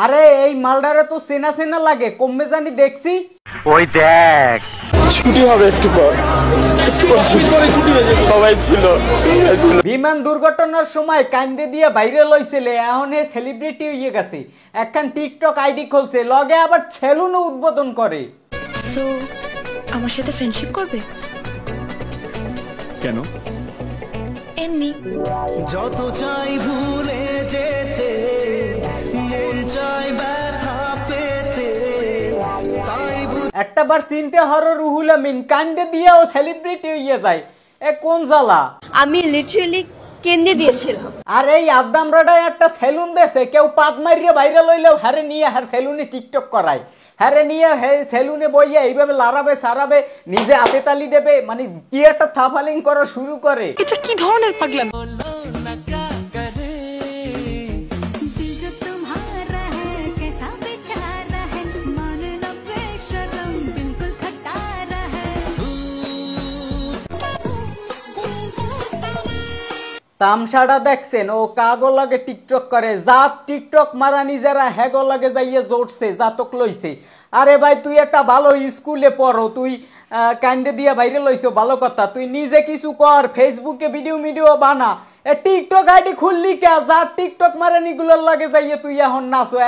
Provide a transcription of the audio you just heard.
আরে এই মালডারে তো চেনা চেনা লাগে, কমবে জানি দেখছি। ওই দেখ ছুটি হবে একটু পর, সবাই ছিল। বিমান দুর্ঘটনার সময় কান্দে দিয়ে ভাইরাল হইছিল, এখন সেলিব্রিটি হয়ে গেছে, একখান টিকটক আইডি খুলছে, লগে আবার সেলুনও উদ্বোধন করে। সো আমার সাথে ফ্রেন্ডশিপ করবে? কেন? এমনি। যত চাই ভুলে যেতে, মন চাই ব্যথা পেতে, তাই একটা বার চিনতে হরো রুহুল আমিন কান্দে দিয়েও সেলিব্রিটি হয়ে যায়, এ কোন জ্বালা। আমি লিটারালি কেন্দে দিয়েছিলাম। আর এই আবদামরাটায় একটা সেলুন দেশে, কেউ পাত মারিয়ে ভাইরাল হইলেও হারে নিয়ে হার সেলুনে টিকটক করায়, হারে নিয়ে সেলুনে বইয়ে এইভাবে লাড়াবে সারাবে, নিজে হাতে তালি দেবে, মানে কি একটা থাফালিং করা শুরু করে। এটা কি ধরনের পাগলামি? তামসাটা দেখছেন, ও কাগো লাগে টিকটক করে, জাত টিকটক মারা নিজেরা হেগো লাগে যাইয়ে জোটছে, জাতক লইছে। আরে ভাই তুই একটা ভালো স্কুলে পড়ো, তুই কান্দে দিয়ে ভাইরাল হইছো ভালো কথা, তুই নিজে কিছু কর, ফেসবুকে ভিডিও বানা, টিকটক আইডি খুললি কে, জাত টিকটক মারানি গুলোর লাগে যাইয়ে তুই এখন নাচো।